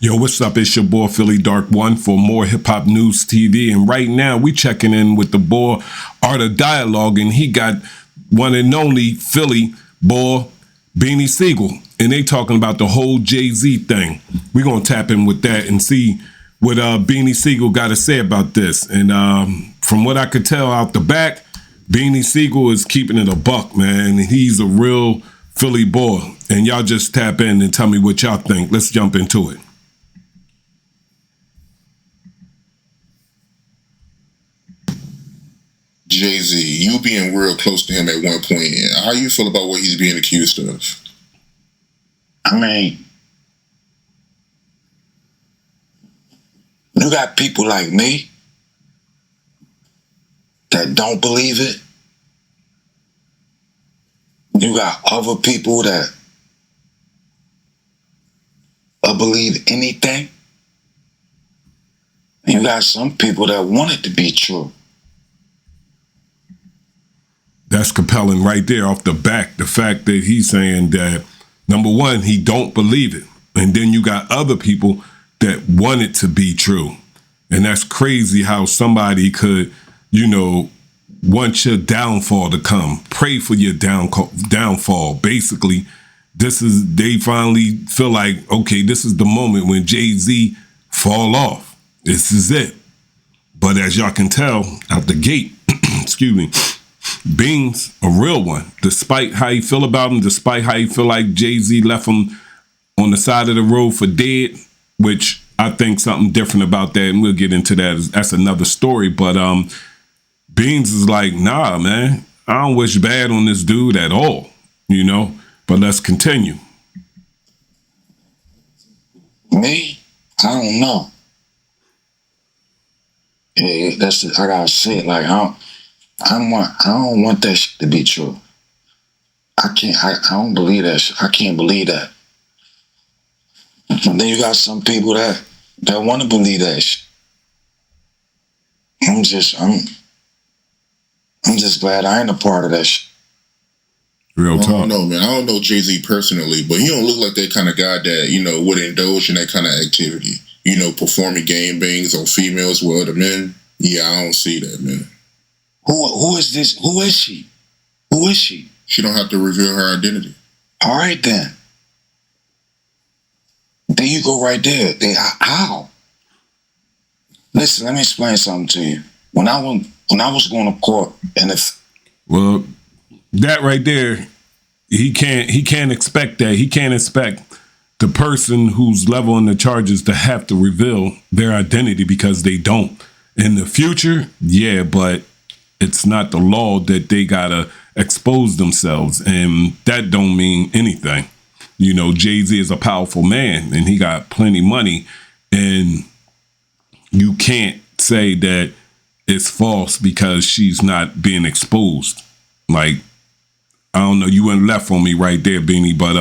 Yo, what's up? It's your boy Philly Dark One for more Hip Hop News TV. And right now we checking in with the boy Art of Dialogue, and he got one and only Philly boy Beanie Sigel. And they talking about the whole Jay-Z thing. We're gonna tap in with that and see what Beanie Sigel got to say about this. And from what I could tell out the back, Beanie Sigel is keeping it a buck, man. He's a real Philly boy. And y'all just tap in and tell me what y'all think. Let's jump into it. Jay-Z, you being real close to him at one point, how you feel about what he's being accused of? I mean, you got people like me that don't believe it. You got other people that believe anything. And you got some people that want it to be true. That's compelling right there off the back. The fact that he's saying that, number one, he don't believe it. And then you got other people that want it to be true. And that's crazy how somebody could, want your downfall to come. Pray for your downfall. Basically, they finally feel like, okay, this is the moment when Jay-Z fall off. This is it. But as y'all can tell out the gate, excuse me, Beans a real one. Despite how you feel about him, despite how you feel like Jay-Z left him on the side of the road for dead, which I think something different about that, and we'll get into that. That's another story. But Beans is like, nah, man, I don't wish bad on this dude at all, But let's continue. Me? I don't know. Yeah, I gotta say it like I don't want that shit to be true. I don't believe that shit. I can't believe that. And then you got some people that want to believe that shit. I'm just glad I ain't a part of that shit. Real talk. I don't know, man. I don't know Jay-Z personally, but he don't look like that kind of guy that, would indulge in that kind of activity. Performing gangbangs on females with other men. Yeah, I don't see that, man. Who is this? Who is she? Who is she? She don't have to reveal her identity. All right, then. There you go right there. How? Listen, let me explain something to you. When I was going to court, well, that right there, he can't expect that. He can't expect the person who's leveling the charges to have to reveal their identity because they don't. In the future, yeah, but it's not the law that they gotta expose themselves, and that don't mean anything. Jay-Z is a powerful man, and he got plenty money, and you can't say that it's false because she's not being exposed. Like, I don't know, you went left on me right there, Beanie, but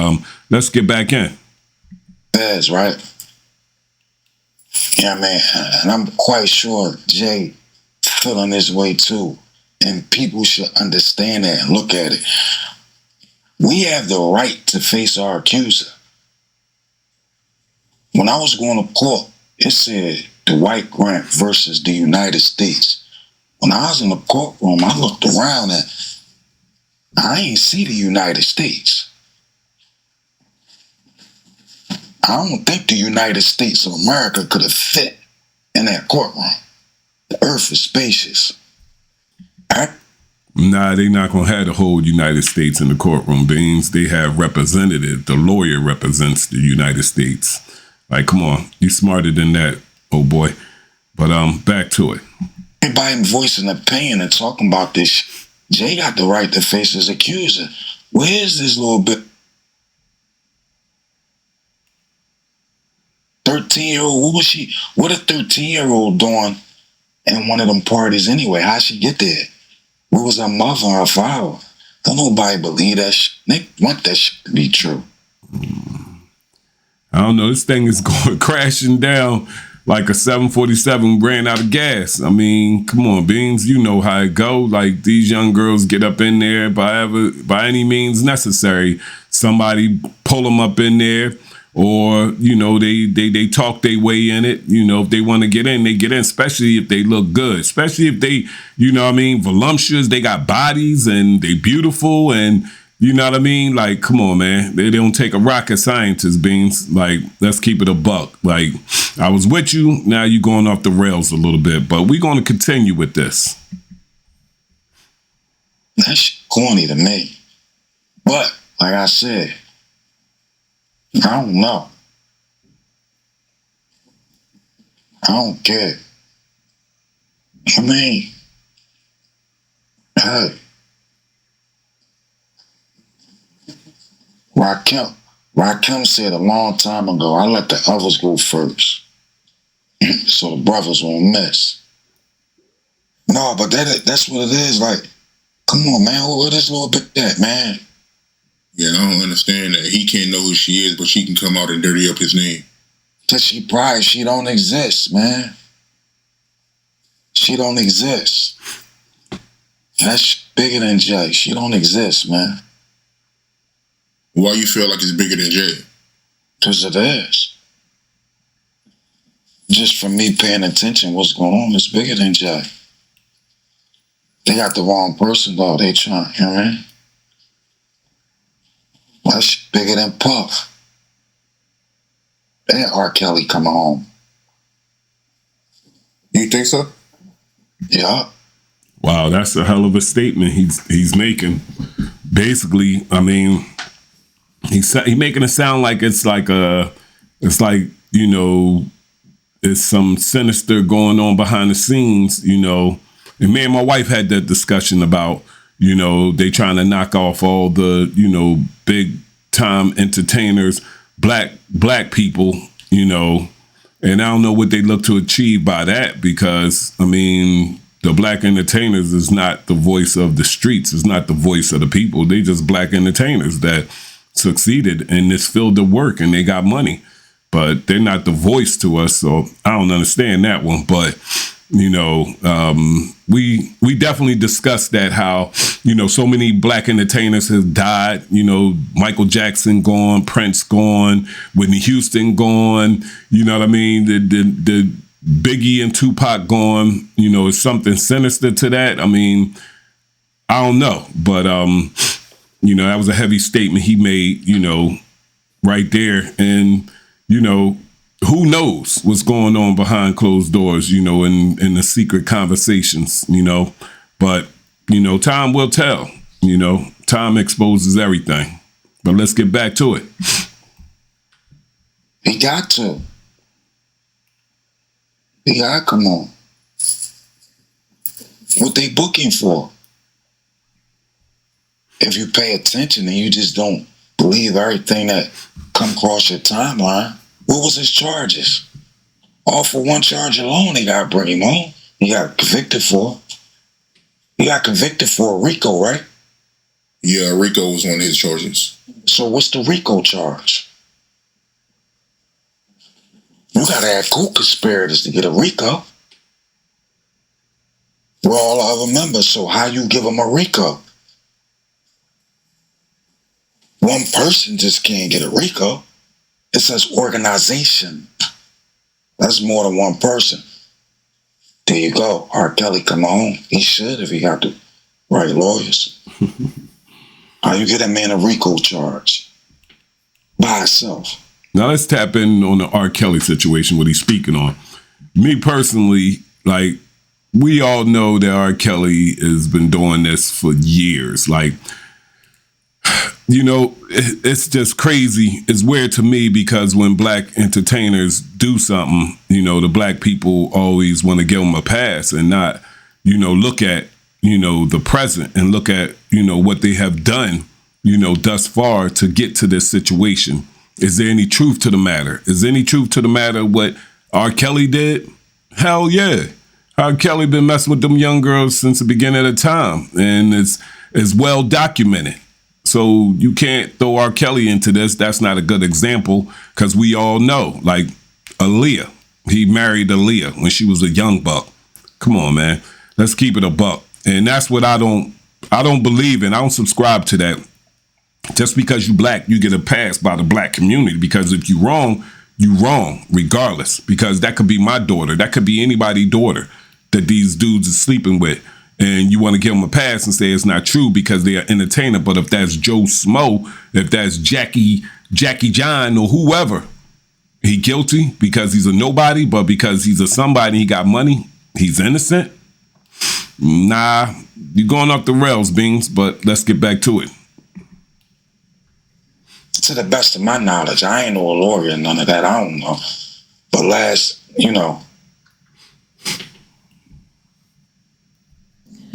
let's get back in. That's right. Yeah, man, and I'm quite sure Jay feeling this way too. And people should understand that and look at it. We have the right to face our accuser. When I was going to court, it said Dwight Grant versus the United States. When I was in the courtroom, I looked around and I ain't see the United States. I don't think the United States of America could have fit in that courtroom. The earth is spacious. Nah, they not gonna have the whole United States in the courtroom, Beans. They have representative. The lawyer represents the United States. Like, come on, you smarter than that, oh boy. But back to it. Everybody voicing opinion and talking about this. Jay got the right to face his accuser. Where's this little bit 13-year-old? What was she? What a 13-year-old doing in one of them parties anyway? How'd she get there? Where was her mother or her father? Don't nobody believe that shit. They want that shit to be true. I don't know. This thing is going crashing down like a 747 ran out of gas. I mean, come on, Beans. You know how it go. Like, these young girls get up in there by any means necessary. Somebody pull them up in there, or they talk their way in it. If they want to get in, they get in, especially if they look good, especially if they, voluptuous, they got bodies and they beautiful, and you know what I mean? Like, come on, man. They don't take a rocket scientist, Beans. Like, let's keep it a buck. Like, I was with you, now you're going off the rails a little bit, but we're going to continue with this. That's corny to me. But, like I said, I don't know. I don't care. I mean, hey, Rakim said a long time ago, I let the others go first, so the brothers won't miss. No, but that's what it is. Like, come on, man, what is little bit that, man? Yeah, I don't understand that. He can't know who she is, but she can come out and dirty up his name. Cause she don't exist, man. She don't exist. That's bigger than Jay. She don't exist, man. Why you feel like it's bigger than Jay? Cause it is. Just from me paying attention what's going on, it's bigger than Jay. They got the wrong person though. They trying, you know what I mean? That's bigger than Puff. And R. Kelly coming home. You think so? Yeah. Wow, that's a hell of a statement he's making. Basically, I mean, he's making it sound like it's some sinister going on behind the scenes, And me and my wife had that discussion about, they trying to knock off all the, big time entertainers, black people, and I don't know what they look to achieve by that, because, I mean, the black entertainers is not the voice of the streets. It's not the voice of the people. They just black entertainers that succeeded in this field of work, and they got money, but they're not the voice to us. So I don't understand that one. But, we definitely discussed that, how, so many black entertainers have died, Michael Jackson gone, Prince gone, Whitney Houston gone, you know what I mean? The Biggie and Tupac gone, is something sinister to that. I mean, I don't know, but, that was a heavy statement he made, right there. And, who knows what's going on behind closed doors, in the secret conversations, but, time will tell, time exposes everything. But let's get back to it. He got to. He got to come on. What they booking for? If you pay attention and you just don't believe everything that come across your timeline, what was his charges? All for one charge alone, they got to bring him on. He got convicted for. He got convicted for a RICO, right? Yeah, RICO was one of his charges. So what's the RICO charge? You got to have co-conspirators to get a RICO. We're all other members, so how you give them a RICO? One person just can't get a RICO. It says organization. That's more than one person. There you go. R. Kelly come home. He should if he got the right lawyers. How you get a man a RICO charge? By himself. Now let's tap in on the R. Kelly situation, what he's speaking on. Me personally, like, we all know that R. Kelly has been doing this for years. Like, it's just crazy. It's weird to me because when black entertainers do something, the black people always want to give them a pass and not, look at, the present and look at, what they have done, thus far to get to this situation. Is there any truth to the matter? Is there any truth to the matter what R. Kelly did? Hell yeah. R. Kelly been messing with them young girls since the beginning of the time, and it's well documented. So you can't throw R. Kelly into this. That's not a good example, because we all know, like, Aaliyah. He married Aaliyah when she was a young buck. Come on, man. Let's keep it a buck. And that's what I don't believe in. I don't subscribe to that. Just because you black, you get a pass by the black community. Because if you wrong regardless. Because that could be my daughter. That could be anybody's daughter that these dudes are sleeping with. And you want to give them a pass and say it's not true because they're an entertainer. But if that's Joe Smo, if that's Jackie John or whoever, he guilty because he's a nobody, but because he's a somebody and he got money, he's innocent. Nah, you're going off the rails, Beans, but let's get back to it. To the best of my knowledge, I ain't no lawyer, none of that. I don't know. But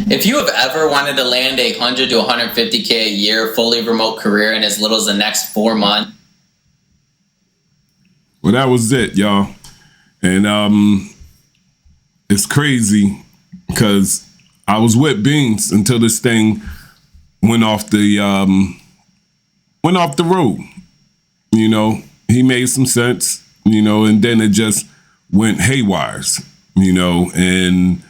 if you have ever wanted to land a 100 to 150K a year fully remote career in as little as the next 4 months. Well, that was it, y'all. And it's crazy because I was with Beans until this thing went off the road. You know, he made some sense, you know, and then it just went haywire, you know, and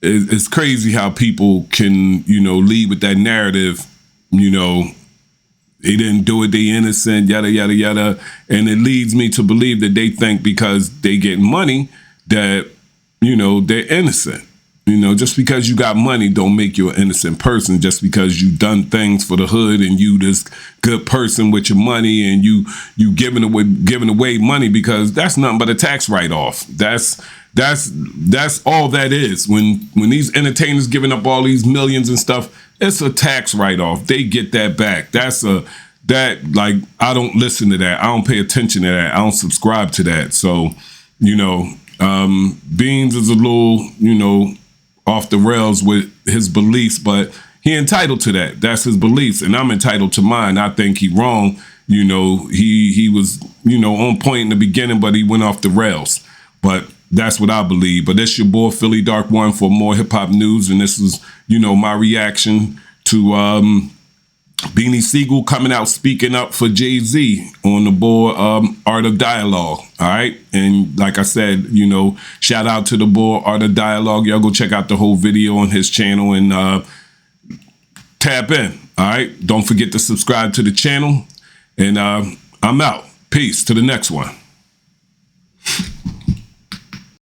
it's crazy how people can, you know, lead with that narrative, you know, they didn't do it, they innocent, yada, yada, yada. And it leads me to believe that they think because they get money that, you know, they're innocent. You know, just because you got money don't make you an innocent person. Just because you done things for the hood and you this good person with your money and you giving away money, because that's nothing but a tax write-off. That's all that is. When these entertainers giving up all these millions and stuff, it's a tax write-off. They get that back. Like, I don't listen to that. I don't pay attention to that. I don't subscribe to that. So, you know, Beans is a little, you know, off the rails with his beliefs, but he entitled to that. That's his beliefs, and I'm entitled to mine. I think he wrong. You know, he was, you know, on point in the beginning, but he went off the rails. But that's what I believe. But that's your boy Philly Dark One for more hip hop news, and this is, you know, my reaction to Beanie Sigel coming out speaking up for Jay-Z on the boy Art of Dialogue. All right. And like I said, you know, shout out to the boy Art of Dialogue. Y'all go check out the whole video on his channel and tap in. All right. Don't forget to subscribe to the channel. And I'm out. Peace to the next one.